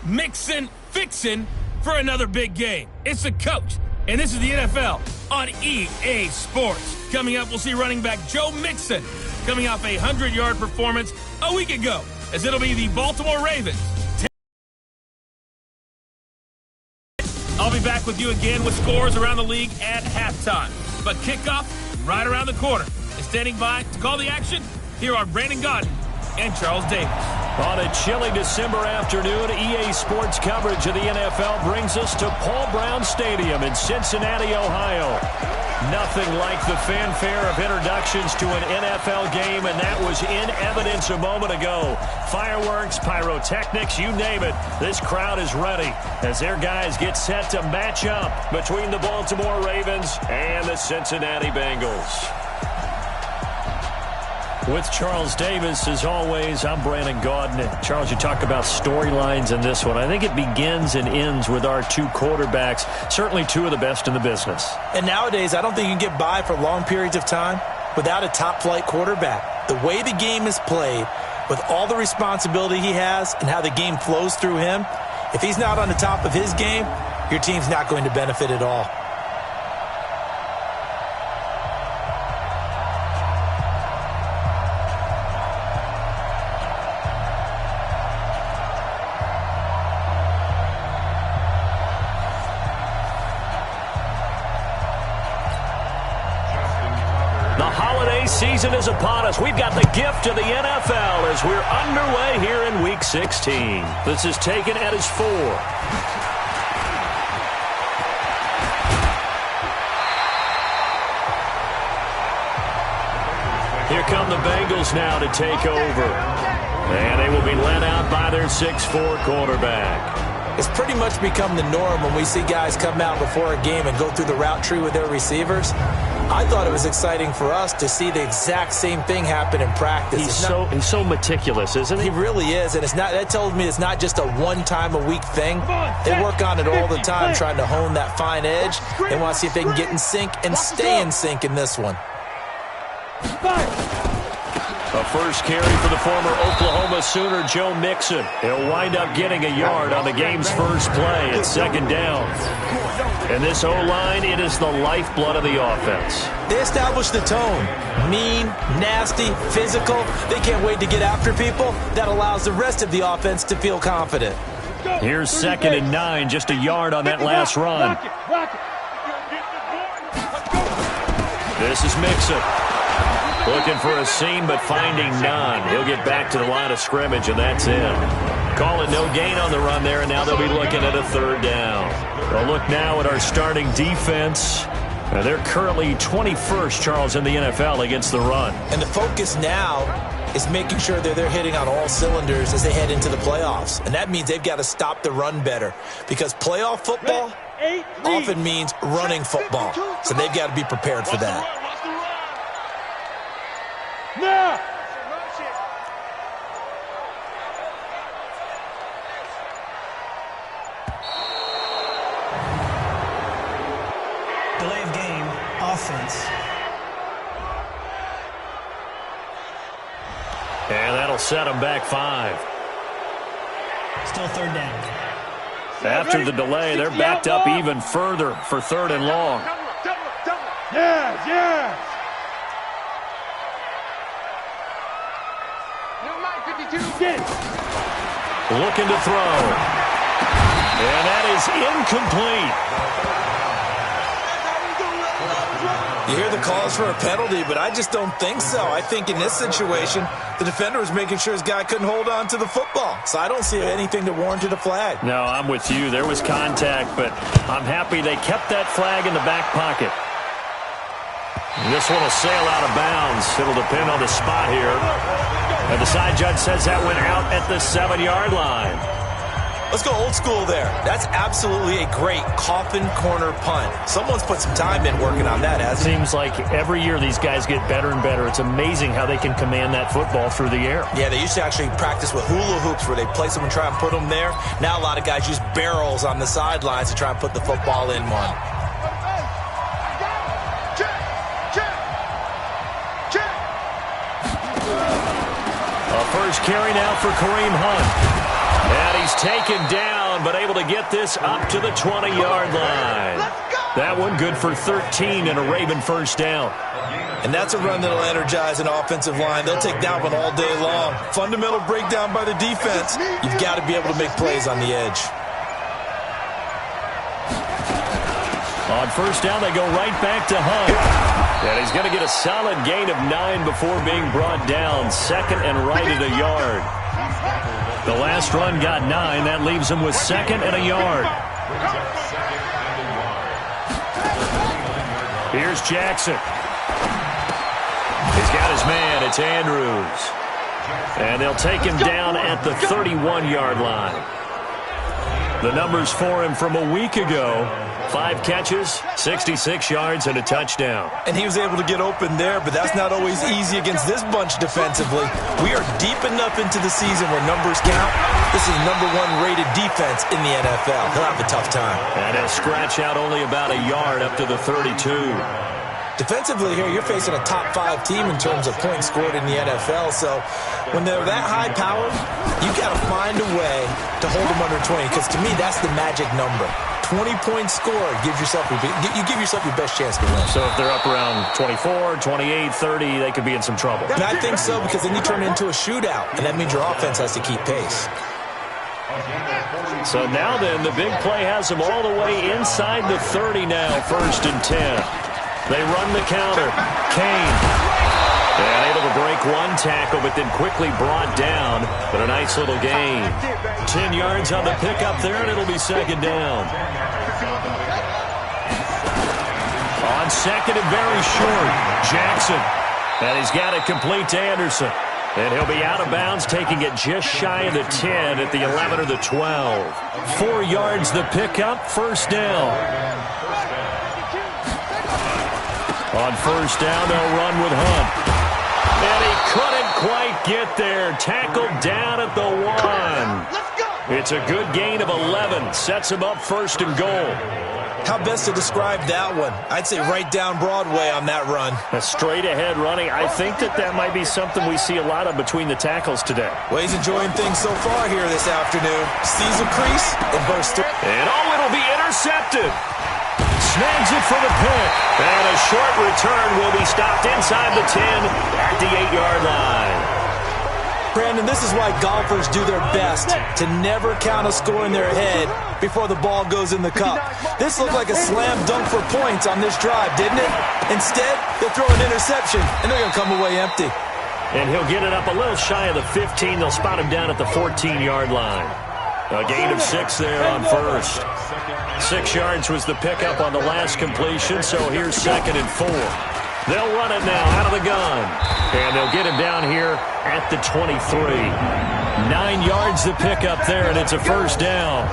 mixing, fixing for another big game. It's the coach, and this is the NFL on EA Sports. Coming up, we'll see running back Joe Mixon coming off a 100-yard performance a week ago, as it'll be the Baltimore Ravens. I'll be back with you again with scores around the league at halftime. But kickoff right around the corner. And standing by to call the action, here are Brandon Gaudin and Charles Davis. On a chilly December afternoon, EA Sports coverage of the NFL brings us to Paul Brown Stadium in Cincinnati, Ohio. Nothing like the fanfare of introductions to an NFL game, and that was in evidence a moment ago. Fireworks, pyrotechnics, you name it. This crowd is ready as their guys get set to match up between the Baltimore Ravens and the Cincinnati Bengals. With Charles Davis, as always, I'm Brandon Gaudin. Charles, you talk about storylines in this one. I think it begins and ends with our two quarterbacks, certainly two of the best in the business. And nowadays, I don't think you can get by for long periods of time without a top-flight quarterback. The way the game is played, with all the responsibility he has and how the game flows through him, if he's not on the top of his game, your team's not going to benefit at all. Season is upon us. We've got the gift of the NFL as we're underway here in Week 16. This is taken at his 4. Here come the Bengals now to take over. And they will be led out by their 6'4 quarterback. It's pretty much become the norm when we see guys come out before a game and go through the route tree with their receivers. I thought it was exciting for us to see the exact same thing happen in practice. He's so meticulous, isn't he? He really is, and that tells me it's not just a one-time-a-week thing. They work on it all the time, trying to hone that fine edge. They want to see if they can get in sync and stay in sync in this one. A first carry for the former Oklahoma Sooner, Joe Mixon. He'll wind up getting a yard on the game's first play at second down. And this O-line, it is the lifeblood of the offense. They establish the tone. Mean, nasty, physical. They can't wait to get after people. That allows the rest of the offense to feel confident. Here's 2nd and 9, just a yard on that last run. This is Mixon. Looking for a seam, but finding none. He'll get back to the line of scrimmage, and that's it. Call it no gain on the run there, and now they'll be looking at a 3rd down. We'll look now at our starting defense. They're currently 21st, Charles, in the NFL against the run. And the focus now is making sure that they're hitting on all cylinders as they head into the playoffs. And that means they've got to stop the run better, because playoff football often means running football. So they've got to be prepared for that. Now! Delay of game, offense. And that'll set them back 5. Still 3rd down. After the delay, they're backed up even further for 3rd and long. Yes, yes! Looking to throw. And that is incomplete. You hear the calls for a penalty, but I just don't think so. I think in this situation, the defender was making sure his guy couldn't hold on to the football. So I don't see anything that warranted a flag. No, I'm with you. There was contact, but I'm happy they kept that flag in the back pocket. This one will sail out of bounds. It'll depend on the spot here. And the side judge says that went out at the 7-yard line. Let's go old school there. That's absolutely a great coffin corner punt. Someone's put some time in working on that, hasn't he? Seems like every year these guys get better and better. It's amazing how they can command that football through the air. Yeah, they used to actually practice with hula hoops where they place them and try and put them there. Now a lot of guys use barrels on the sidelines to try and put the football in one. A first carry now for Kareem Hunt. And he's He's taken down, but able to get this up to the 20-yard line. That one good for 13 and a Raven first down. And that's a run that'll energize an offensive line. They'll take that one all day long. Fundamental breakdown by the defense. You've got to be able to make plays on the edge. On first down, they go right back to Hunt. And he's going to get a solid gain of 9 before being brought down. Second and right at a yard. The last run got 9. That leaves him with second and a yard. Here's Jackson. He's got his man. It's Andrews. And they'll take him down at the 31-yard line. The numbers for him from a week ago: 5 catches, 66 yards, and a touchdown. And he was able to get open there, but that's not always easy against this bunch defensively. We are deep enough into the season where numbers count. This is #1 rated defense in the NFL. He'll have a tough time. And he'll scratch out only about a yard up to the 32. Defensively here, you're facing a top 5 team in terms of points scored in the NFL. So when they're that high powered, you've got to find a way to hold them under 20, because to me, that's the magic number. 20 points scored gives yourself you give yourself your best chance to win. So if they're up around 24, 28, 30, they could be in some trouble. And I think so, because then you turn it into a shootout, and that means your offense has to keep pace. So now then, the big play has them all the way inside the 30 now, 1st and 10. They run the counter. Kane. And able to break one tackle, but then quickly brought down. But a nice little gain. 10 yards on the pickup there, and it'll be second down. On second and very short, Jackson. And he's got it complete to Anderson. And he'll be out of bounds, taking it just shy of the 10 at the 11 or the 12. 4 yards the pickup, first down. On first down, they'll run with Hunt. And he couldn't quite get there. Tackled down at the 1. It's a good gain of 11. Sets him up first and goal. How best to describe that one? I'd say right down Broadway on that run. A straight ahead running. I think that might be something we see a lot of between the tackles today. Well, he's enjoying things so far here this afternoon. Sees a crease and bursts through. And it'll be intercepted. Snags it for the pick. And a short return will be stopped inside the 10 at the 8-yard line. Brandon, this is why golfers do their best to never count a score in their head before the ball goes in the cup. This looked like a slam dunk for points on this drive, didn't it? Instead, they'll throw an interception, and they're going to come away empty. And he'll get it up a little shy of the 15. They'll spot him down at the 14-yard line. A gain of 6 there on first. 6 yards was the pickup on the last completion, so here's second and 4. They'll run it now out of the gun. And they'll get him down here at the 23. 9 yards the pickup there, and it's a first down.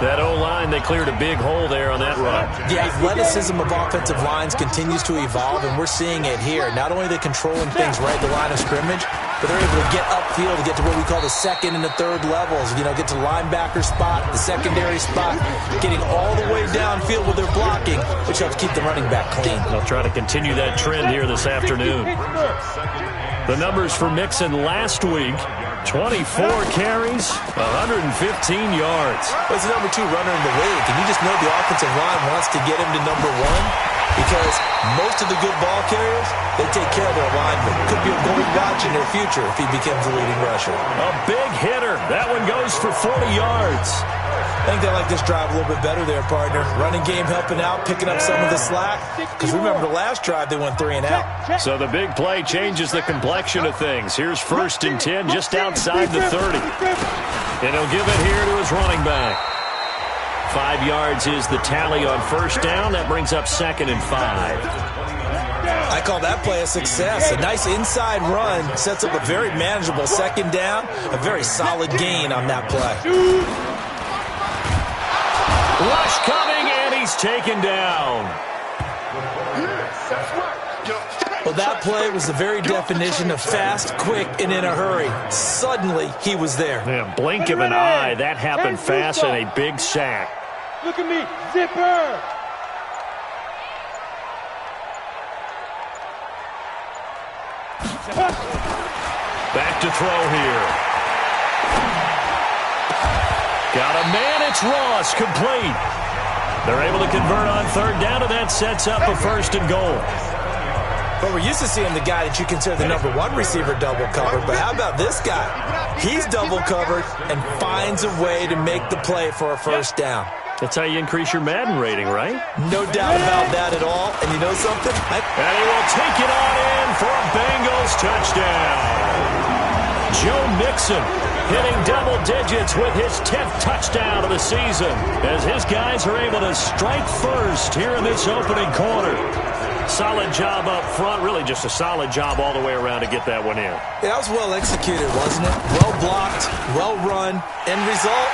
That O-line, they cleared a big hole there on that run. The athleticism of offensive lines continues to evolve, and we're seeing it here. Not only are they controlling things right at the line of scrimmage, but they're able to get upfield to get to what we call the second and the third levels. You know, get to linebacker spot, the secondary spot, getting all the way downfield with their blocking, which helps keep the running back clean. They'll try to continue that trend here this afternoon. The numbers for Mixon last week: 24 carries, 115 yards. Well, he's the #2 runner in the league, and you just know the offensive line wants to get him to #1 because most of the good ball carriers, they take care of their linemen. Could be a gold watch in their future if he becomes the leading rusher. A big hitter. That one goes for 40 yards. I think they like this drive a little bit better there, partner. Running game helping out, picking up some of the slack. Because remember, the last drive, they went 3 and out. So the big play changes the complexion of things. Here's first and 10 just outside the 30. And he'll give it here to his running back. 5 yards is the tally on first down. That brings up second and 5. I call that play a success. A nice inside run sets up a very manageable second down. A very solid gain on that play. Rush coming, and he's taken down. Well, that play was the very definition of fast, quick, and in a hurry. Suddenly, he was there. Yeah, blink of an eye. That happened fast, and a big sack. Look at me, zipper! Back to throw here. Got a man, it's Ross, complete. They're able to convert on third down, and that sets up a 1st and goal. But we're used to seeing the guy that you consider the number 1 receiver double covered. But how about this guy? He's double covered and finds a way to make the play for a 1st down. That's how you increase your Madden rating, right? No doubt about that at all. And you know something? And he will take it on in for a Bengals touchdown. Joe Mixon hitting double digits with his 10th touchdown of the season as his guys are able to strike first here in this opening quarter. Solid job up front, really just a solid job all the way around to get that one in. Yeah, that was well executed, wasn't it? Well blocked, well run. End result,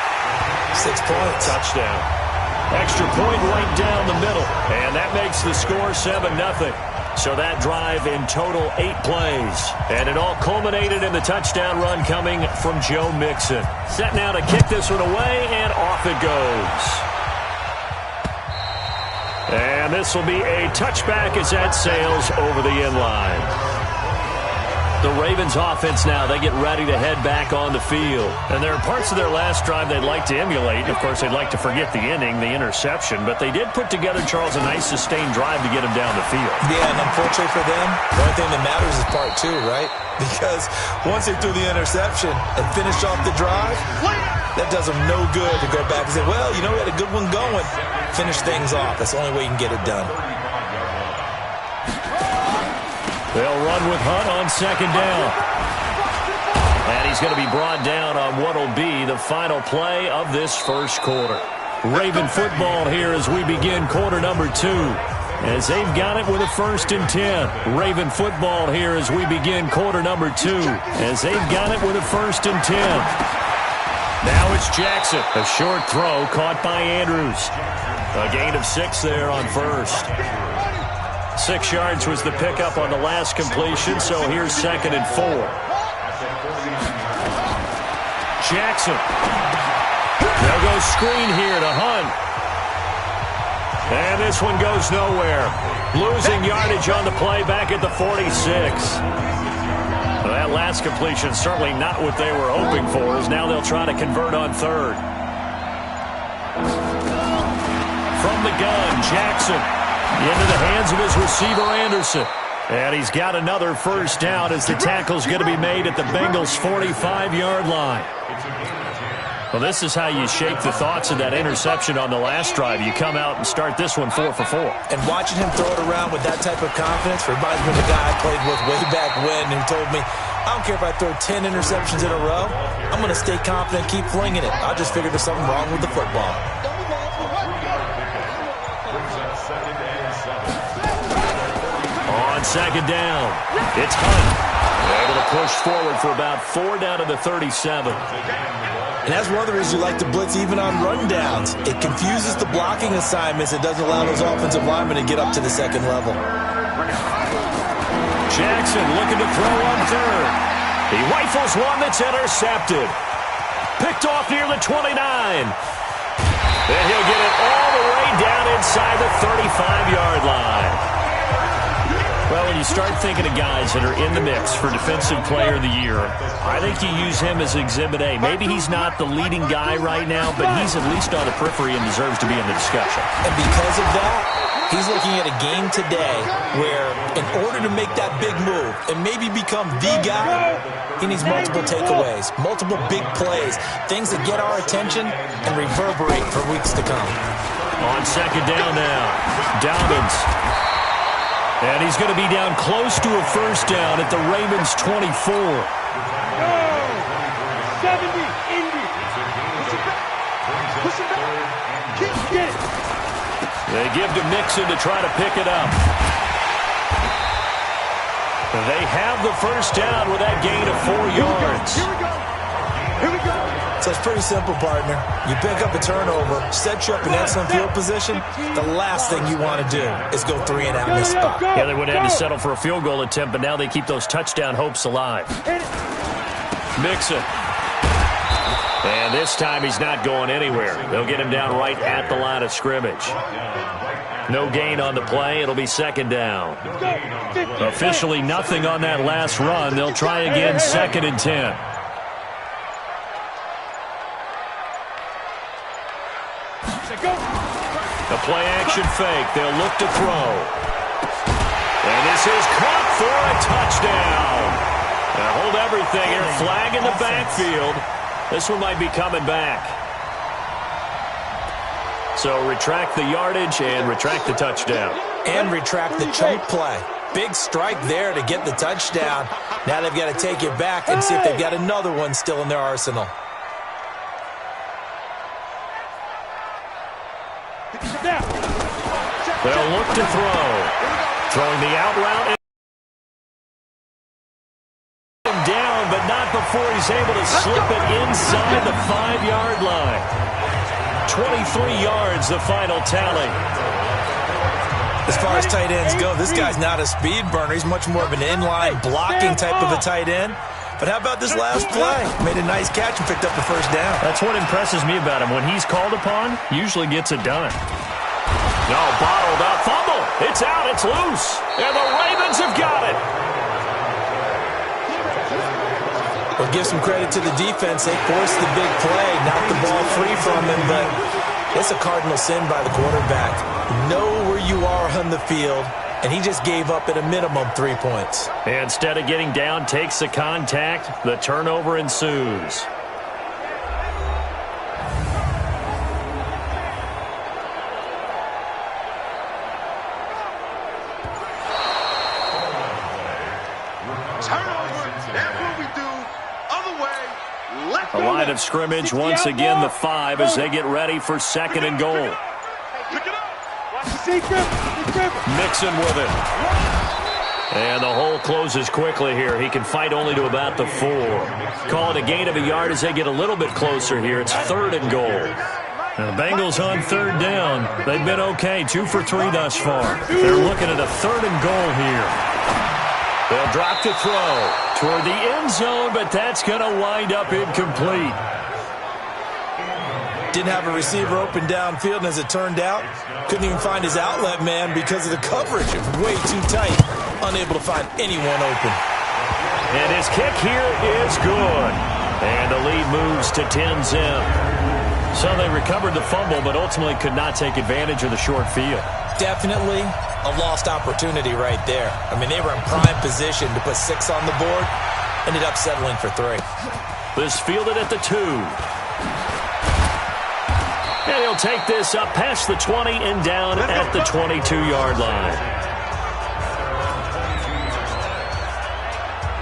6 points. Touchdown. Extra point right down the middle, and that makes the score 7-0. So that drive in total 8 plays. And it all culminated in the touchdown run coming from Joe Mixon. Set now to kick this one away, and off it goes. And this will be a touchback as that sails over the end line. The Ravens offense now, they get ready to head back on the field. And there are parts of their last drive they'd like to emulate. And, of course, they'd like to forget the inning, the interception. But they did put together, Charles, a nice sustained drive to get them down the field. Yeah, and unfortunately for them, the only thing that matters is part 2, right? Because once they threw the interception and finished off the drive, that does them no good to go back and say, well, you know, we had a good one going. Finish things off. That's the only way you can get it done. They'll run with Hunt on 2nd down. And he's going to be brought down on what will be the final play of this 1st quarter. Raven football here as we begin quarter number 2. As they've got it with a 1st and 10. Raven football here as we begin quarter number 2. As they've got it with a 1st and 10. Now it's Jackson. A short throw caught by Andrews. A gain of 6 there on 1st. 6 yards was the pickup on the last completion, so here's 2nd and 4. Jackson. They'll go screen here to Hunt. And this one goes nowhere. Losing yardage on the play back at the 46. Well, that last completion certainly not what they were hoping for, as now they'll try to convert on 3rd. From the gun, Jackson. Into the hands of his receiver, Anderson. And he's got another 1st down as the tackle's going to be made at the Bengals' 45-yard line. Well, this is how you shake the thoughts of that interception on the last drive. You come out and start this one 4 for 4. And watching him throw it around with that type of confidence reminds me of the guy I played with way back when who told me, I don't care if I throw 10 interceptions in a row. I'm going to stay confident, keep flinging it. I just figured there's something wrong with the football. On 2nd down, it's Hunt. Able to push forward for about 4 down to the 37. And that's one of the reasons you like to blitz even on rundowns. It confuses the blocking assignments. It doesn't allow those offensive linemen to get up to the 2nd level. Jackson looking to throw on 3rd. He rifles one that's intercepted. Picked off near the 29. Then he'll get it all the way down inside the 35-yard line. Well, when you start thinking of guys that are in the mix for Defensive Player of the Year, I think you use him as Exhibit A. Maybe he's not the leading guy right now, but he's at least on the periphery and deserves to be in the discussion. And because of that, he's looking at a game today where in order to make that big move and maybe become the guy, he needs multiple takeaways, multiple big plays, things that get our attention and reverberate for weeks to come. On 2nd down now, Dobbins. And he's going to be down close to a 1st down at the Ravens' 24. 70, Indy. Push it back. Get it. They give to Mixon to try to pick it up. They have the 1st down with that gain of 4 yards. Here we go. So it's pretty simple, partner. You pick up a turnover, set you up in excellent field position. The last thing you want to do is go 3 and out in this spot. Yeah, they would have to settle for a field goal attempt, but now they keep those touchdown hopes alive. Mixon. And this time he's not going anywhere. They'll get him down right at the line of scrimmage. No gain on the play. It'll be 2nd down. Officially nothing on that last run. They'll try again 2nd and 10. The play-action fake. They'll look to throw. And this is caught for a touchdown. Now hold everything here. Flag in the backfield. This one might be coming back. So retract the yardage and retract the touchdown. And retract the chunk play. Big strike there to get the touchdown. Now they've got to take it back and see if they've got another one still in their arsenal. They'll look to throw. Throwing the out route. Down, but not before he's able to slip it inside the 5-yard line. 23 yards, the final tally. As far as tight ends go, this guy's not a speed burner. He's much more of an inline blocking type of a tight end. But how about this last play? Made a nice catch and picked up the first down. That's what impresses me about him. When he's called upon, usually gets it done. No, bottled up. Fumble. It's out. It's loose. And the Ravens have got it. We'll give some credit to the defense. They forced the big play, knocked the ball free from him, but it's a cardinal sin by the quarterback. Know where you are on the field, and he just gave up at a minimum 3 points. And instead of getting down, takes the contact. The turnover ensues. The line of scrimmage once again the 5 as they get ready for 2nd and goal. Mixon with it. And the hole closes quickly here. He can fight only to about the 4. Call it a gain of a yard as they get a little bit closer here. It's 3rd and goal. Now the Bengals on 3rd down. They've been okay. 2 for 3 thus far. They're looking at a 3rd and goal here. They'll drop to throw toward the end zone, but that's going to wind up incomplete. Didn't have a receiver open downfield, and as it turned out, couldn't even find his outlet man because of the coverage. It was way too tight, unable to find anyone open. And his kick here is good. And the lead moves to 10-zip. So they recovered the fumble, but ultimately could not take advantage of the short field. Definitely a lost opportunity right there. I mean, they were in prime position to put 6 on the board. Ended up settling for 3. This fielded at the 2. And he'll take this up past the 20 and down at the 22-yard line.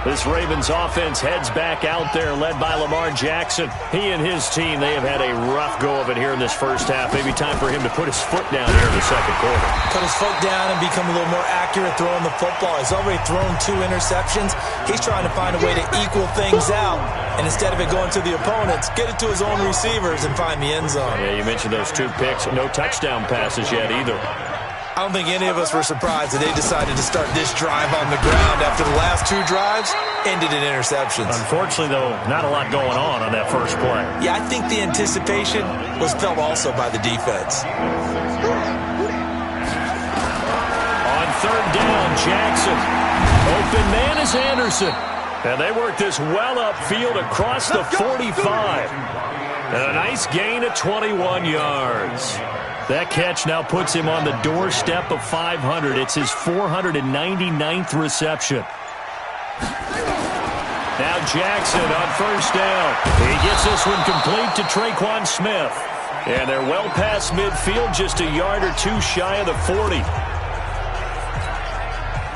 This Ravens offense heads back out there, led by Lamar Jackson. He and his team, they have had a rough go of it here in this first half. Maybe time for him to put his foot down here in the second quarter. Put his foot down and become a little more accurate throwing the football. He's already thrown 2 interceptions. He's trying to find a way to equal things out. And instead of it going to the opponents, get it to his own receivers and find the end zone. Yeah, you mentioned those 2 picks. No touchdown passes yet either. I don't think any of us were surprised that they decided to start this drive on the ground after the last 2 drives ended in interceptions. Unfortunately, though, not a lot going on that first play. Yeah, I think the anticipation was felt also by the defense. On 3rd down, Jackson. Open man is Anderson. And they work this well upfield across the 45. And a nice gain of 21 yards. That catch now puts him on the doorstep of 500. It's his 499th reception. Now Jackson on 1st down. He gets this one complete to Traquan Smith. And they're well past midfield, just a yard or 2 shy of the 40.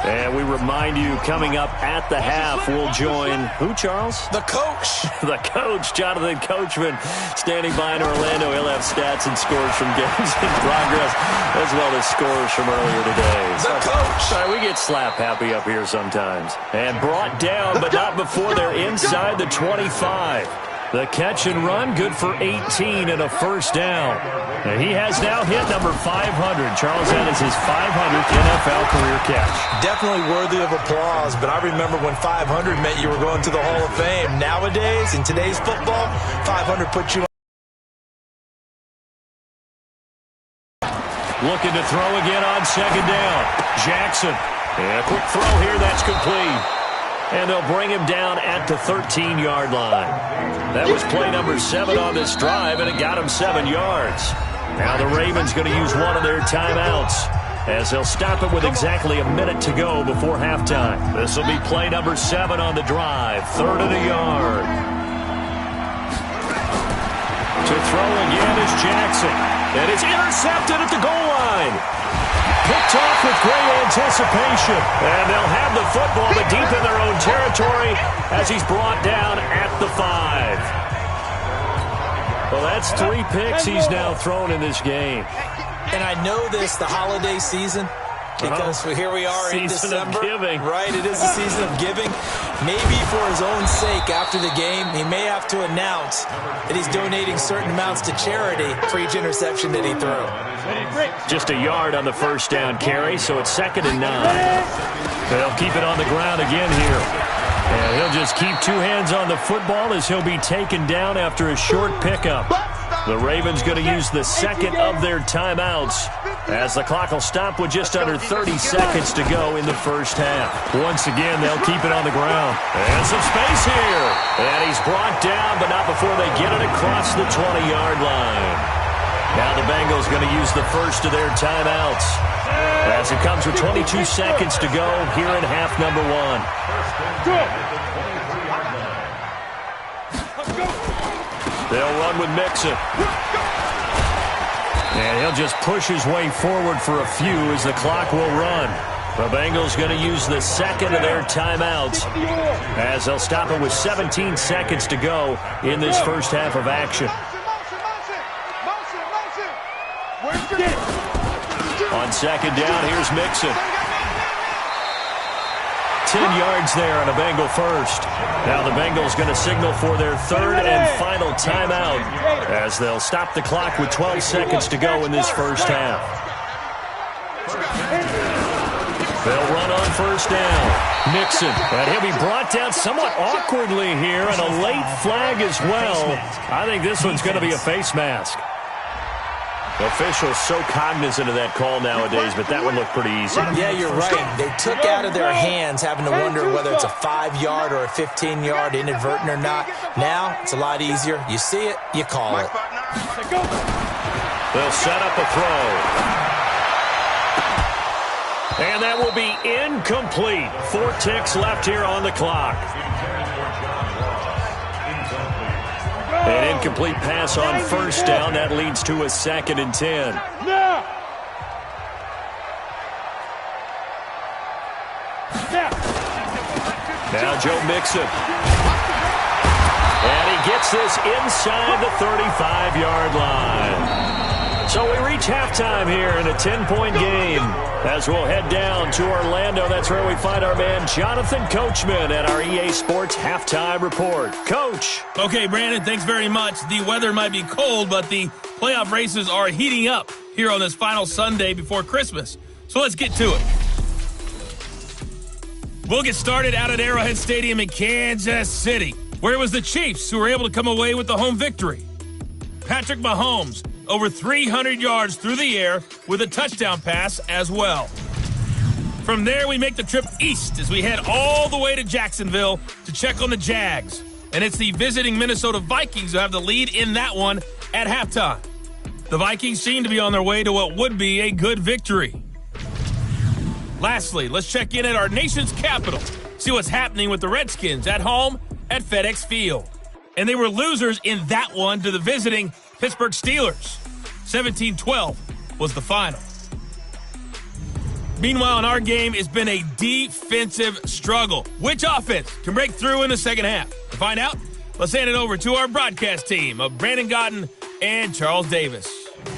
And we remind you, coming up at the half, we'll join who, Charles? The coach. The coach, Jonathan Coachman, standing by in Orlando. He'll have stats and scores from games in progress, as well as scores from earlier today. The coach. Sorry, we get slap happy up here sometimes. And brought down, but not before they're inside the 25. The catch and run, good for 18 and a 1st down. And he has now hit number 500. Charles, that is his 500th NFL career catch. Definitely worthy of applause, but I remember when 500 meant you were going to the Hall of Fame. Nowadays, in today's football, 500 puts you on. Looking to throw again on 2nd down. Jackson. And a quick throw here, that's complete. And they'll bring him down at the 13-yard line. That was play number 7 on this drive, and it got him 7 yards. Now the Ravens going to use one of their timeouts, as they'll stop it with exactly a minute to go before halftime. This will be play number 7 on the drive. 3rd and a yard. To throw again is Jackson. And it's intercepted at the goal line. Picked off with great anticipation. And they'll have the football, but deep in their own territory as he's brought down at the 5. Well, that's 3 picks he's now thrown in this game. And I know this, the holiday season, because here we are in December. Of giving. Right, it is a season of giving. Maybe for his own sake, after the game, he may have to announce that he's donating certain amounts to charity for each interception that he threw. Just a yard on the first down carry, so it's 2nd and 9. They'll keep it on the ground again here. And he'll just keep 2 hands on the football as he'll be taken down after a short pickup. The Ravens going to use the 2nd of their timeouts as the clock will stop with just under 30 seconds to go in the first half. Once again, they'll keep it on the ground. And some space here. And he's brought down, but not before they get it across the 20-yard line. Now the Bengals going to use the first of their timeouts as it comes with 22 seconds to go here in half number 1. They'll run with Mixon. And he'll just push his way forward for a few as the clock will run. The Bengals going to use the 2nd of their timeouts as they'll stop it with 17 seconds to go in this first half of action. On 2nd down, here's Mixon. 10 yards there on a Bengal first. Now the Bengals going to signal for their 3rd and final timeout as they'll stop the clock with 12 seconds to go in this first half. They'll run on first down. Mixon, and he'll be brought down somewhat awkwardly here, and a late flag as well. I think this one's going to be a face mask. Officials so cognizant of that call nowadays, but that one looked pretty easy. Yeah, you're right. They took out of their hands having to wonder whether it's a 5-yard or a 15-yard inadvertent or not. Now, it's a lot easier. You see it, you call it. They'll set up a throw. And that will be incomplete. 4 ticks left here on the clock. An incomplete pass on first down. That leads to a 2nd and 10. Now Joe Mixon. And he gets this inside the 35-yard line. So we reach halftime here in a 10-point game. As we'll head down to Orlando, that's where we find our man Jonathan Coachman at our EA Sports Halftime Report. Coach. Okay, Brandon, thanks very much. The weather might be cold, but the playoff races are heating up here on this final Sunday before Christmas. So let's get to it. We'll get started out at Arrowhead Stadium in Kansas City, where it was the Chiefs who were able to come away with the home victory. Patrick Mahomes, over 300 yards through the air with a touchdown pass as well. From there, we make the trip east as we head all the way to Jacksonville to check on the Jags. And it's the visiting Minnesota Vikings who have the lead in that one at halftime. The Vikings seem to be on their way to what would be a good victory. Lastly, let's check in at our nation's capital, see what's happening with the Redskins at home at FedEx Field. And they were losers in that one to the visiting Pittsburgh Steelers. 17-12 was the final. Meanwhile, in our game, it's been a defensive struggle. Which offense can break through in the second half? To find out, let's hand it over to our broadcast team of Brandon Godden and Charles Davis.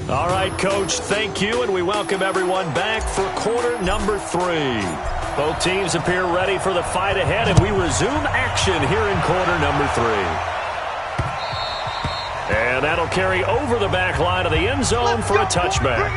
All right, Coach, thank you, and we welcome everyone back for quarter number 3. Both teams appear ready for the fight ahead, and we resume action here in quarter number 3. And that'll carry over the back line of the end zone for a touchback.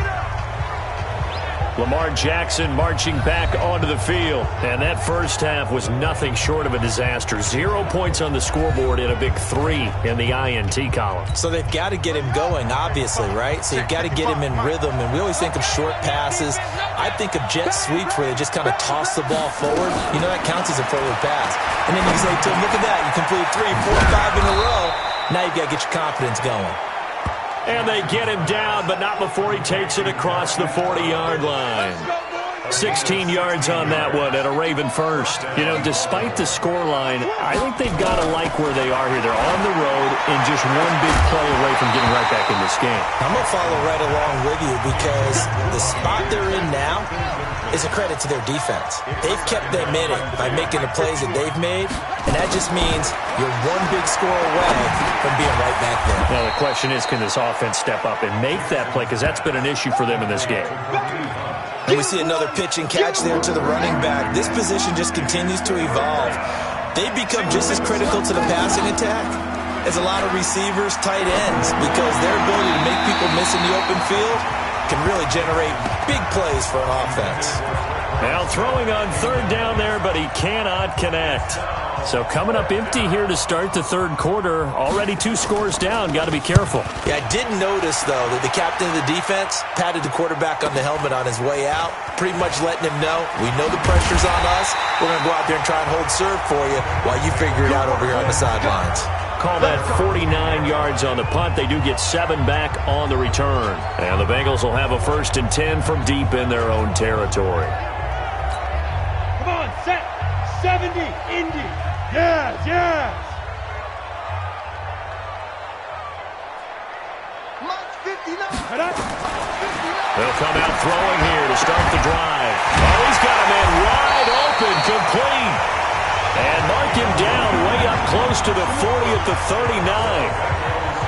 Lamar Jackson marching back onto the field. And that first half was nothing short of a disaster. 0 points on the scoreboard and a big 3 in the INT column. So they've got to get him going, obviously, right? So you've got to get him in rhythm. And we always think of short passes. I think of jet sweeps where they just kind of toss the ball forward. You know, that counts as a forward pass. And then you say to him, look at that. You completed 3, 4, 5 in a row. Now you've got to get your confidence going. And they get him down, but not before he takes it across the 40-yard line. 16 yards on that one and a Raven first. You know, despite the scoreline, I think they've got to like where they are here. They're on the road and just one big play away from getting right back in this game. I'm going to follow right along with you because the spot they're in now is a credit to their defense. They've kept them in it by making the plays that they've made, and that just means you're one big score away from being right back there. Now the question is, can this offense step up and make that play? Because that's been an issue for them in this game. And we see another pitch and catch there to the running back. This position just continues to evolve. They've become just as critical to the passing attack as a lot of receivers, tight ends, because their ability to make people miss in the open field can really generate big plays for an offense. Now throwing on third down there, but he cannot connect. So coming up empty here to start the third quarter. Already 2 scores down. Got to be careful. Yeah, I did notice, though, that the captain of the defense patted the quarterback on the helmet on his way out, pretty much letting him know, we know the pressure's on us. We're going to go out there and try and hold serve for you while you figure it out over here on the sidelines. Call that 49 yards on the punt. They do get 7 back on the return. And the Bengals will have a 1st and 10 from deep in their own territory. Come on, set. 70, Indy. Yes, yes. They'll come out throwing here to start the drive. Oh, he's got a man wide open, complete. And mark him down way up close to the 40 at the 39.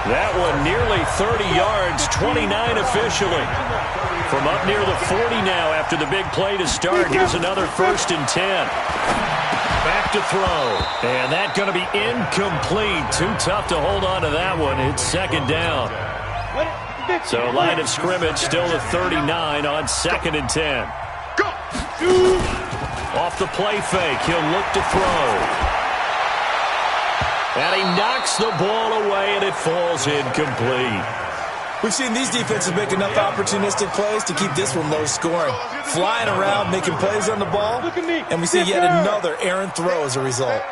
That one nearly 30 yards, 29 officially. From up near the 40 now after the big play to start. Here's another 1st and 10. Back to throw. And that's going to be incomplete. Too tough to hold on to that one. It's 2nd down. So line of scrimmage still the 39 on 2nd and 10. Off the play fake. He'll look to throw. And he knocks the ball away, and it falls incomplete. We've seen these defenses make enough opportunistic plays to keep this one low scoring. Flying around, making plays on the ball, and we see yet another errant throw as a result.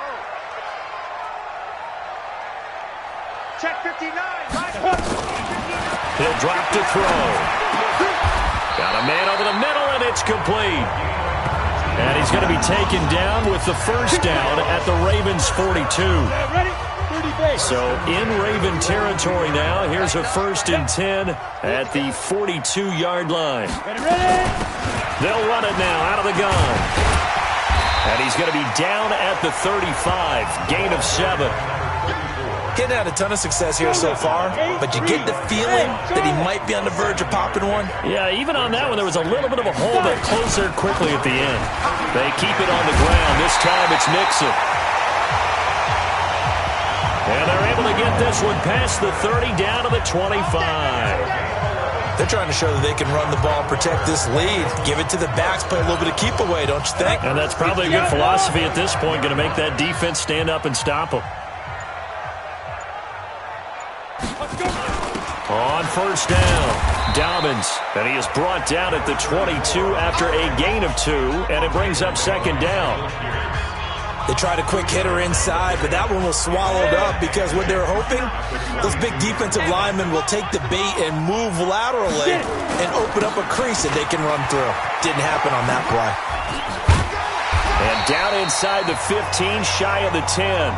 Check 59. He'll drop to throw. Got a man over the middle, and it's complete. And he's going to be taken down with the 1st down at the Ravens' 42. Ready? So in Raven territory now. Here's a 1st and 10 at the 42-yard line. Ready? They'll run it now out of the gun. And he's going to be down at the 35. Gain of 7. Getting had a ton of success here so far, but you get the feeling that he might be on the verge of popping one. Yeah, even on that one, there was a little bit of a hole that closed there quickly at the end. They keep it on the ground. This time it's Mixon. And they're able to get this one past the 30 down to the 25. They're trying to show that they can run the ball, protect this lead, give it to the backs, play a little bit of keep away, don't you think? And that's probably a good philosophy at this point, going to make that defense stand up and stop them. On 1st down, Dobbins, and he is brought down at the 22 after a gain of 2, and it brings up 2nd down. They tried a quick hitter inside, but that one was swallowed up because what they're hoping, those big defensive linemen will take the bait and move laterally and open up a crease that they can run through. Didn't happen on that play. And down inside the 15, shy of the 10.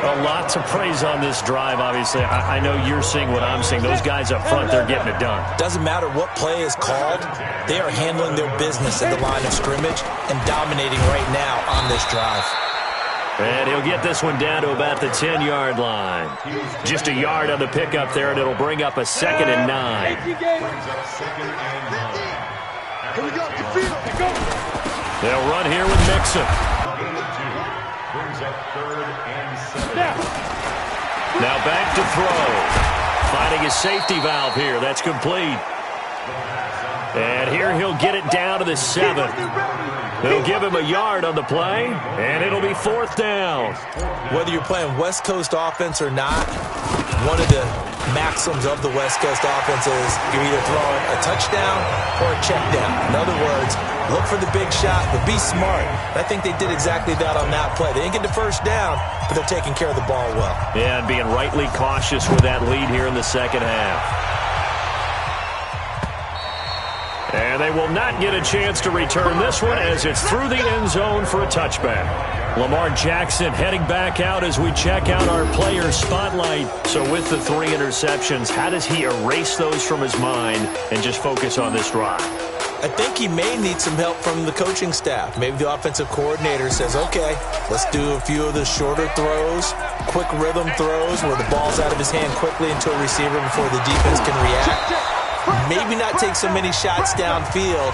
A lot to praise on this drive, obviously. I know you're seeing what I'm seeing. Those guys up front, they're getting it done. Doesn't matter what play is called. They are handling their business at the line of scrimmage and dominating right now on this drive. And he'll get this one down to about the 10-yard line. Just a yard on the pickup there, and it'll bring up a 2nd and 9. They'll run here with Mixon. Now back to throw. Finding his safety valve here. That's complete. And here he'll get it down to the 7. They'll give him a yard on the play, and it'll be 4th down. Whether you're playing West Coast offense or not, one of the maxims of the West Coast offense is you're either throwing a touchdown or a check down. In other words, Look for the big shot, but be smart. I think they did exactly that on that play. They didn't get the first down, but they're taking care of the ball well. Yeah, and being rightly cautious with that lead here in the second half. And they will not get a chance to return this one as it's through the end zone for a touchback. Lamar Jackson heading back out as we check out our player spotlight. So with the 3 interceptions, how does he erase those from his mind and just focus on this drive? I think he may need some help from the coaching staff. Maybe the offensive coordinator says, okay, let's do a few of the shorter throws, quick rhythm throws where the ball's out of his hand quickly into a receiver before the defense can react. Maybe not take so many shots downfield,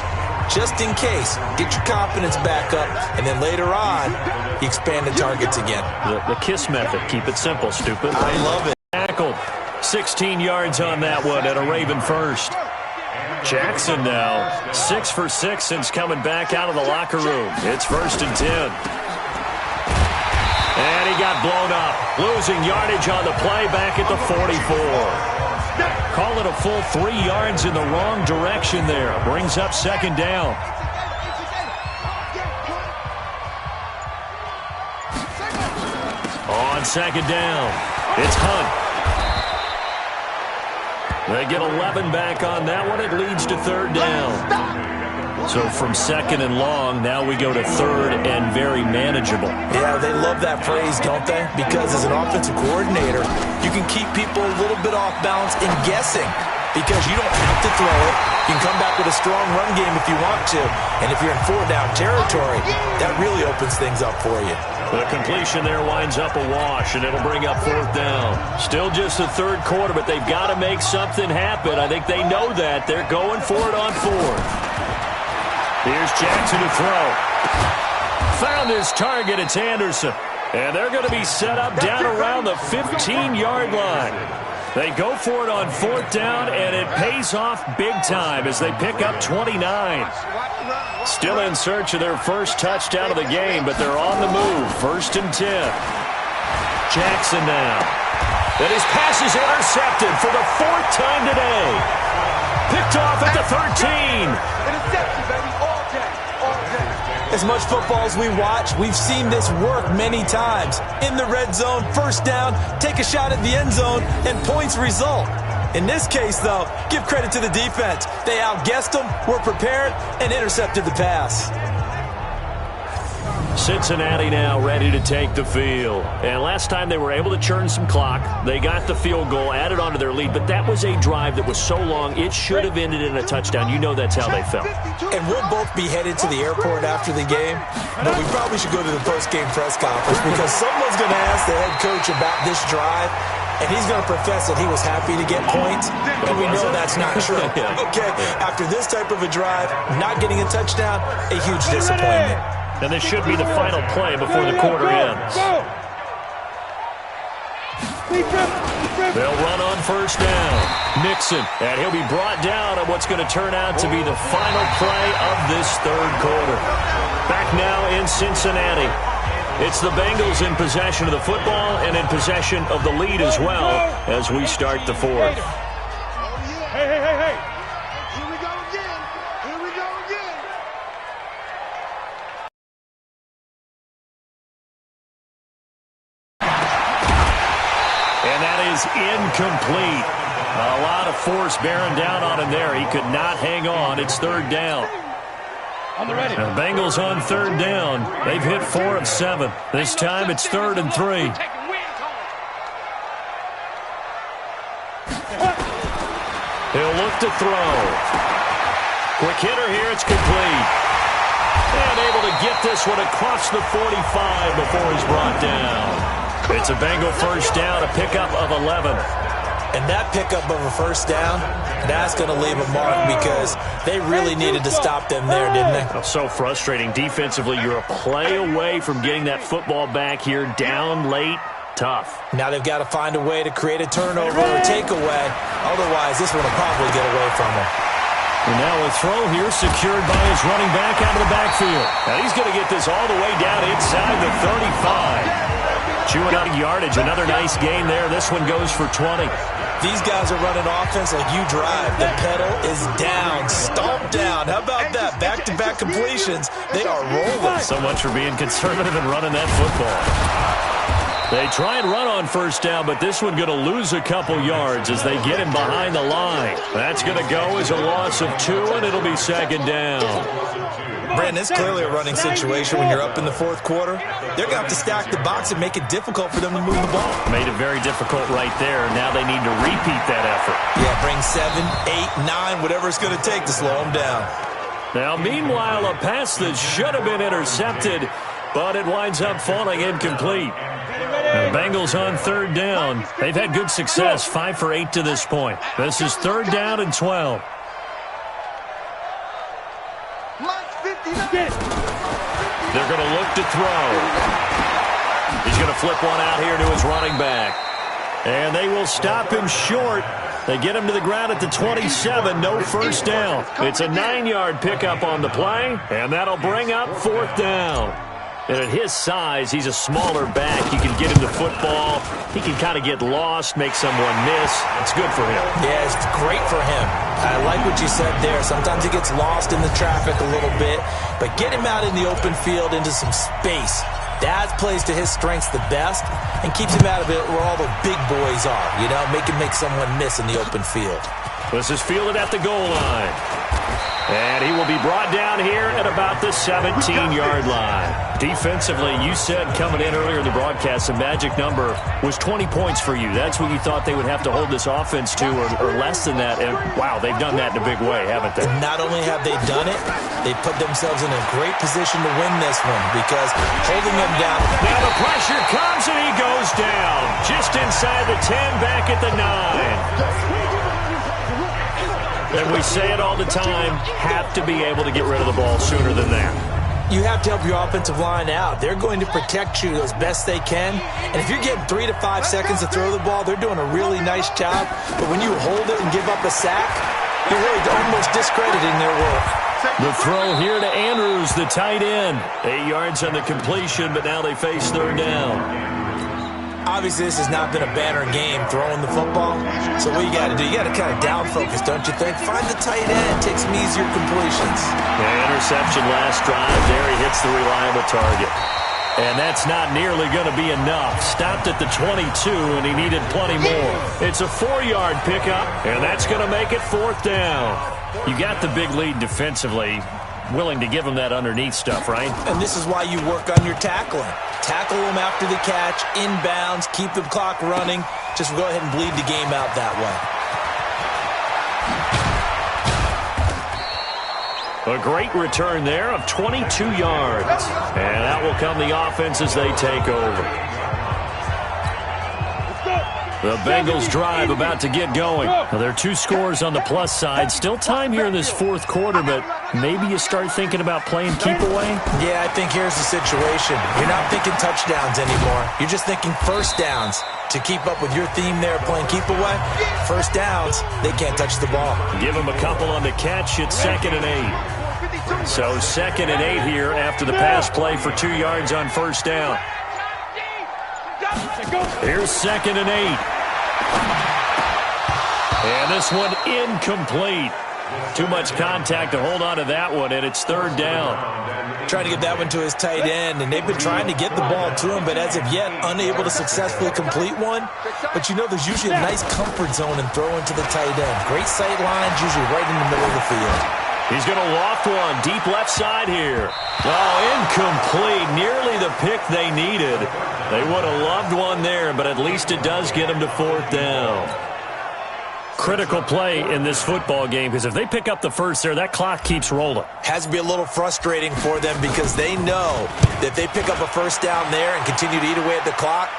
just in case. Get your confidence back up, and then later on, you expand the targets again. The KISS method. Keep it simple, stupid. I love it. Tackled. 16 yards on that one at a Raven first. Jackson now 6 for 6 since coming back out of the locker room. It's 1st and 10. And he got blown up. Losing yardage on the play back at the 44. Call it a full 3 yards in the wrong direction there. Brings up 2nd down. On 2nd down, it's Hunt. They get 11 back on that one. It leads to 3rd down. So from 2nd and long, now we go to 3rd and very manageable. Yeah, they love that phrase, don't they? Because as an offensive coordinator, you can keep people a little bit off balance in guessing because you don't have to throw it. You can come back with a strong run game if you want to. And if you're in 4-down territory, that really opens things up for you. The completion there winds up a wash, and it'll bring up 4th down. Still just the 3rd quarter, but they've got to make something happen. I think they know that. They're going for it on 4th. Here's Jackson to throw. Found his target. It's Anderson. And they're going to be set up down around the 15-yard line. They go for it on 4th down, and it pays off big time as they pick up 29. Still in search of their first touchdown of the game, but they're on the move. 1st and 10. Jackson now. And his pass is intercepted for the 4th time today. Picked off at the 13. Interception, baby. All day. All day. As much football as we watch, we've seen this work many times. In the red zone, 1st down, take a shot at the end zone, and points result. In this case, though, give credit to the defense. They outguessed them, were prepared, and intercepted the pass. Cincinnati now ready to take the field. And last time they were able to churn some clock. They got the field goal, added on to their lead, but that was a drive that was so long, it should have ended in a touchdown. You know that's how they felt. And we'll both be headed to the airport after the game, but we probably should go to the post-game press conference because someone's going to ask the head coach about this drive, and he's going to profess that he was happy to get points, and we know that's not true. Okay, after this type of a drive, not getting a touchdown, a huge disappointment. And this should be the final play before the quarter ends. They'll run on 1st down. Mixon, and he'll be brought down at what's going to turn out to be the final play of this 3rd quarter. Back now in Cincinnati. It's the Bengals in possession of the football and in possession of the lead as well as we start the 4th. Hey, hey, hey, hey. Here we go again. Here we go again. And that is incomplete. A lot of force bearing down on him there. He could not hang on. It's 3rd down. On the ready. The Bengals on 3rd down. They've hit 4 of 7. This time it's 3rd and 3. He'll look to throw. Quick hitter here. It's complete. And able to get this one across the 45 before he's brought down. It's a Bengal 1st down, a pickup of 11. And that pickup of a 1st down, that's going to leave a mark because they really needed to stop them there, didn't they? Oh, so frustrating. Defensively, you're a play away from getting that football back here down late. Tough. Now they've got to find a way to create a turnover or takeaway. Otherwise, this one will probably get away from them. And now a throw here secured by his running back out of the backfield. Now he's going to get this all the way down inside the 35. Chewing up yardage. Another nice gain there. This one goes for 20. These guys are running offense like you drive. The pedal is down, stomped down. How about that? Back-to-back completions. They are rolling. So much for being conservative and running that football. They try and run on first down, but this one going to lose a couple yards as they get him behind the line. That's going to go as a loss of 2, and it'll be second down. Brandon, it's clearly a running situation when you're up in the fourth quarter. They're going to have to stack the box and make it difficult for them to move the ball. Made it very difficult right there. Now they need to repeat that effort. Yeah, bring 7, 8, 9, whatever it's going to take to slow them down. Now, meanwhile, a pass that should have been intercepted, but it winds up falling incomplete. The Bengals on third down. They've had good success, 5 for 8 to this point. This is third down and 12. They're going to look to throw. He's going to flip one out here to his running back. And they will stop him short. They get him to the ground at the 27, no first down. It's a 9-yard pickup on the play, and that'll bring up fourth down. And at his size, he's a smaller back. You can get him the football. He can kind of get lost, make someone miss. It's good for him. Yeah, it's great for him. I like what you said there. Sometimes he gets lost in the traffic a little bit, but get him out in the open field into some space. That plays to his strengths the best and keeps him out of it where all the big boys are, you know, make someone miss in the open field. This is fielded at the goal line. And he will be brought down here at about the 17-yard line. Defensively, you said coming in earlier in the broadcast, the magic number was 20 points for you. That's what you thought they would have to hold this offense to, or less than that. And, wow, they've done that in a big way, haven't they? Not only have they done it, they put themselves in a great position to win this one because holding them down. Now the pressure comes, and he goes down. Just inside the 10, back at the 9. And we say it all the time, have to be able to get rid of the ball sooner than that. You have to help your offensive line out. They're going to protect you as best they can. And if you're getting 3 to 5 seconds to throw the ball, they're doing a really nice job. But when you hold it and give up a sack, you're really almost discrediting their work. The throw here to Andrews, the tight end. 8 yards on the completion, but now they face third down. Obviously, this has not been a banner game throwing the football. So what you got to do, you got to kind of down focus, don't you think? Find the tight end, take some easier completions. Yeah, interception last drive. There he hits the reliable target. And that's not nearly going to be enough. Stopped at the 22, and he needed plenty more. It's a 4-yard pickup, and that's going to make it fourth down. You got the big lead defensively. Willing to give them that underneath stuff, right? And this is why you work on your tackling. Tackle them after the catch, inbounds, keep the clock running. Just go ahead and bleed the game out that way. A great return there of 22 yards. And out will come the offense as they take over. The Bengals drive about to get going. Now, there are 2 scores on the plus side. Still time here in this fourth quarter, but maybe you start thinking about playing keep away? Yeah, I think here's the situation. You're not thinking touchdowns anymore. You're just thinking first downs. To keep up with your theme there, playing keep away, first downs, they can't touch the ball. Give them a couple on the catch. It's 2nd and 8. So 2nd and 8 here after the pass play for 2 yards on first down. Here's 2nd and 8. And this one incomplete. Too much contact to hold on to that one, and it's third down. Trying to get that one to his tight end, and they've been trying to get the ball to him, but as of yet, unable to successfully complete one. But you know there's usually a nice comfort zone in throwing to the tight end. Great sight lines, usually right in the middle of the field. He's going to loft one deep left side here. Oh, incomplete. Nearly the pick they needed. They would have loved one there, but at least it does get them to fourth down. Critical play in this football game because if they pick up the first there, that clock keeps rolling. Has to be a little frustrating for them because they know that if they pick up a first down there and continue to eat away at the clock,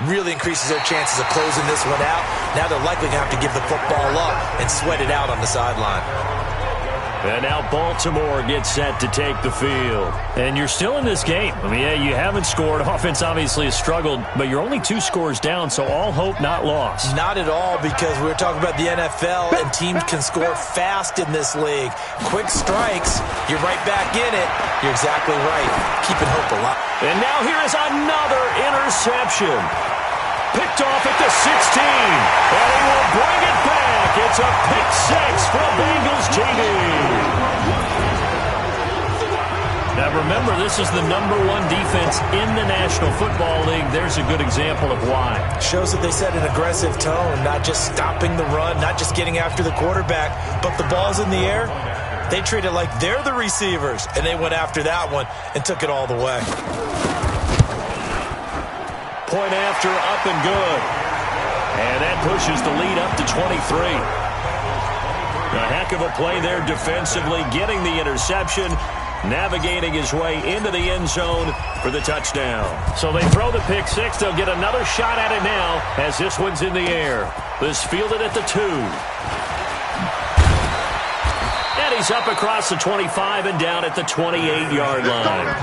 really increases their chances of closing this one out. Now they're likely going to have to give the football up and sweat it out on the sideline. And now Baltimore gets set to take the field. And you're still in this game. I mean, yeah, you haven't scored. Offense obviously has struggled, but you're only 2 scores down, so all hope not lost. Not at all, because we were talking about the NFL, and teams can score fast in this league. Quick strikes, you're right back in it. You're exactly right. Keeping hope alive. And now here is another interception. Picked off at the 16. And he will bring it back. It's a pick 6 for Bengals TD. Now remember, this is the #1 defense in the National Football League. There's a good example of why. Shows that they set an aggressive tone, not just stopping the run, not just getting after the quarterback, but the ball's in the air. They treat it like they're the receivers, and they went after that one and took it all the way. Point after, up and good. And that pushes the lead up to 23. A heck of a play there defensively, getting the interception, navigating his way into the end zone for the touchdown. So they throw the pick 6. They'll get another shot at it now as this one's in the air. This fielded at the 2. And he's up across the 25 and down at the 28-yard line.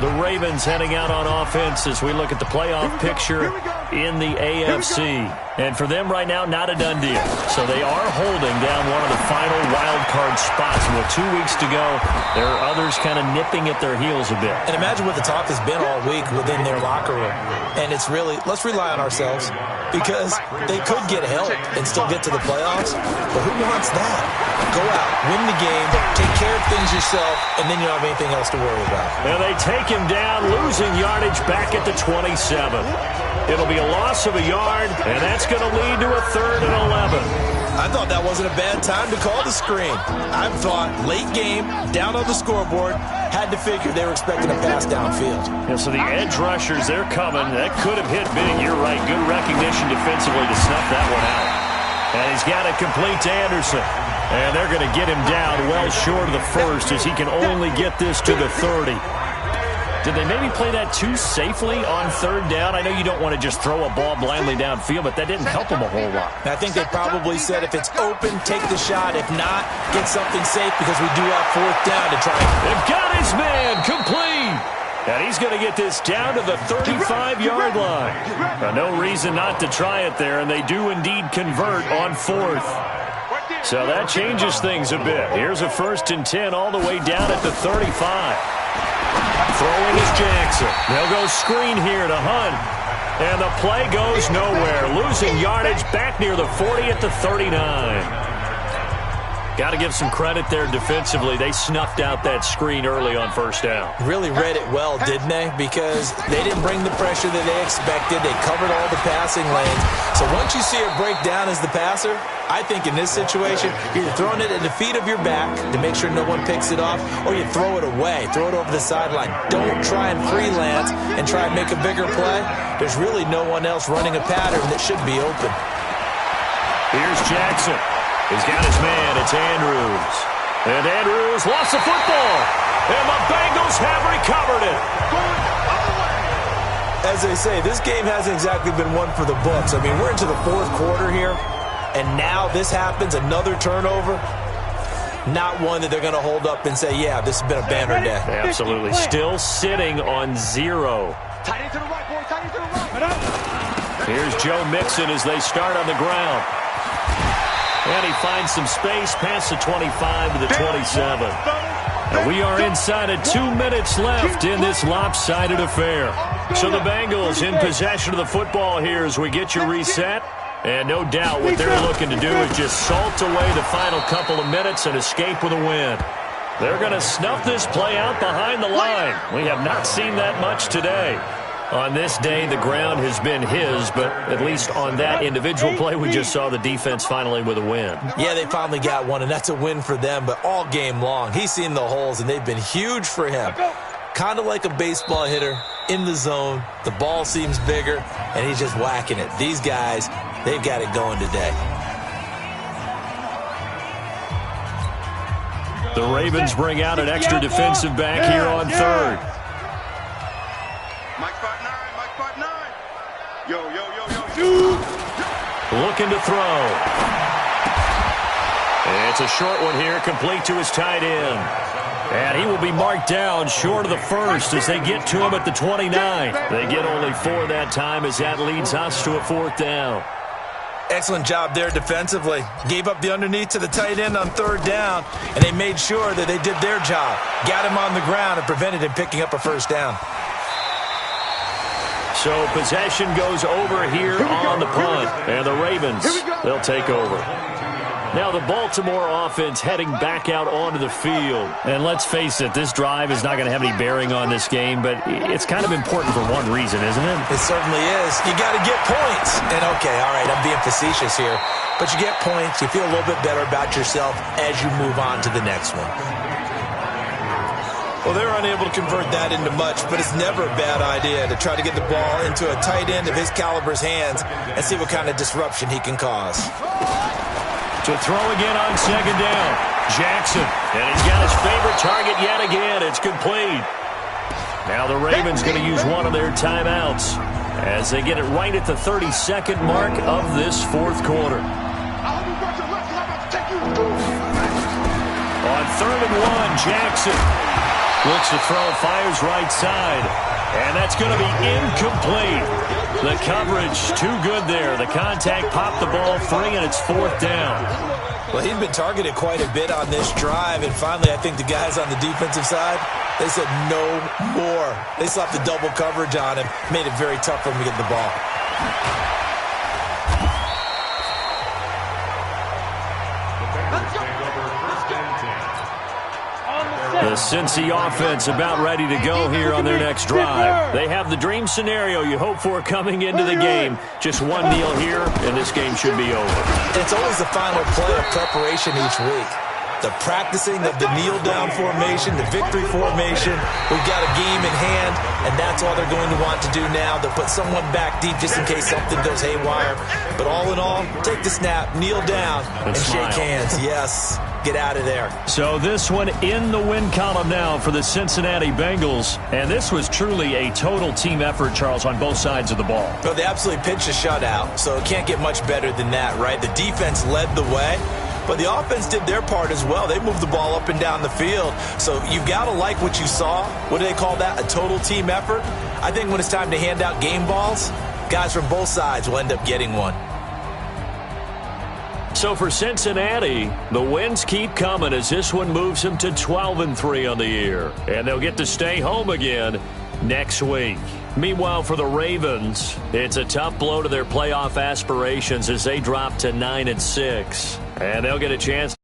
The Ravens heading out on offense as we look at the playoff picture in the AFC. And for them right now, not a done deal. So they are holding down one of the final wild card spots. And with 2 weeks to go, there are others kind of nipping at their heels a bit. And imagine what the talk has been all week within their locker room. And it's really, let's rely on ourselves, because they could get help and still get to the playoffs. But who wants that? Go out, win the game, take care of things yourself, and then you don't have anything else to worry about. And they take him down, losing yardage back at the 27. It'll be a loss of a yard, and that's going to lead to a 3rd and 11. I thought that wasn't a bad time to call the screen. I thought late game, down on the scoreboard, had to figure they were expecting a pass downfield. Yeah, so the edge rushers, they're coming. That could have hit big. You're right. Good recognition defensively to snuff that one out. And he's got it complete to Anderson. And they're going to get him down well short of the 1st as he can only get this to the 30. Did they maybe play that too safely on 3rd down? I know you don't want to just throw a ball blindly downfield, but that didn't help them a whole lot. I think they probably said if it's open, take the shot. If not, get something safe, because we do have 4th down to try. They've got his man complete. And he's going to get this down to the 35-yard line. No reason not to try it there, and they do indeed convert on 4th. So that changes things a bit. Here's a 1st and 10 all the way down at the 35. Throwing is Jackson. They'll go screen here to Hunt. And the play goes nowhere. Losing yardage back near the 40 at the 39. Got to give some credit there defensively. They snuffed out that screen early on 1st down. Really read it well, didn't they? Because they didn't bring the pressure that they expected. They covered all the passing lanes. So once you see her break down as the passer, I think in this situation, you're throwing it at the feet of your back to make sure no one picks it off, or you throw it away, throw it over the sideline. Don't try and freelance and try and make a bigger play. There's really no one else running a pattern that should be open. Here's Jackson. He's got his man. It's Andrews. And Andrews lost the football. And the Bengals have recovered it. As they say, this game hasn't exactly been one for the books. I mean, we're into the 4th quarter here, and now this happens, another turnover. Not one that they're going to hold up and say, yeah, this has been a banner day. Absolutely. Still sitting on 0. Here's Joe Mixon as they start on the ground. And he finds some space past the 25 to the 27. And we are inside of 2 minutes left in this lopsided affair. So the Bengals in possession of the football here as we get you reset. And no doubt what they're looking to do is just salt away the final couple of minutes and escape with a win. They're going to snuff this play out behind the line. We have not seen that much today. On this day, the ground has been his, but at least on that individual play, we just saw the defense finally with a win. Yeah, they finally got one, and that's a win for them, but all game long, he's seen the holes, and they've been huge for him. Kind of like a baseball hitter in the zone. The ball seems bigger, and he's just whacking it. These guys, they've got it going today. The Ravens bring out an extra defensive back here on 3rd. Mike 5'9", Mike 5'9". Yo. looking to throw. It's a short one here, complete to his tight end. And he will be marked down short of the first as they get to him at the 29. They get only 4 that time as that leads us to a 4th down. Excellent job there defensively. Gave up the underneath to the tight end on 3rd down, and they made sure that they did their job. Got him on the ground and prevented him picking up a 1st down. So possession goes over here on the punt, and the Ravens, they'll take over. Now the Baltimore offense heading back out onto the field. And let's face it, this drive is not going to have any bearing on this game, but it's kind of important for one reason, isn't it? It certainly is. You got to get points. And okay, all right, I'm being facetious here, but you get points, you feel a little bit better about yourself as you move on to the next one. Well, they're unable to convert that into much, but it's never a bad idea to try to get the ball into a tight end of his caliber's hands and see what kind of disruption he can cause. To throw again on 2nd down. Jackson, and he's got his favorite target yet again. It's complete. Now the Ravens going to use one of their timeouts as they get it right at the 32nd mark of this 4th quarter. On 3rd and 1, Jackson looks to throw, fires right side, and that's going to be incomplete. The coverage too good there. The contact popped the ball free, and it's 4th down. Well, he's been targeted quite a bit on this drive, and finally I think the guys on the defensive side, they said no more. They slapped the double coverage on him, made it very tough for him to get the ball. The Cincy offense about ready to go here on their next drive. They have the dream scenario you hope for coming into the game. Just one kneel here, and this game should be over. It's always the final play of preparation each week. The practicing of the kneel-down formation, the victory formation. We've got a game in hand, and that's all they're going to want to do now. They'll put someone back deep just in case something goes haywire. But all in all, take the snap, kneel down, and shake hands. Yes. Get out of there. So this one in the win column now for the Cincinnati Bengals. And this was truly a total team effort, Charles, on both sides of the ball. Well, they absolutely pitched a shutout, so it can't get much better than that, right? The defense led the way, but the offense did their part as well. They moved the ball up and down the field. So you've got to like what you saw. What do they call that? A total team effort? I think when it's time to hand out game balls, guys from both sides will end up getting one. So for Cincinnati, the wins keep coming as this one moves them to 12-3 on the year. And they'll get to stay home again next week. Meanwhile, for the Ravens, it's a tough blow to their playoff aspirations as they drop to 9-6. And they'll get a chance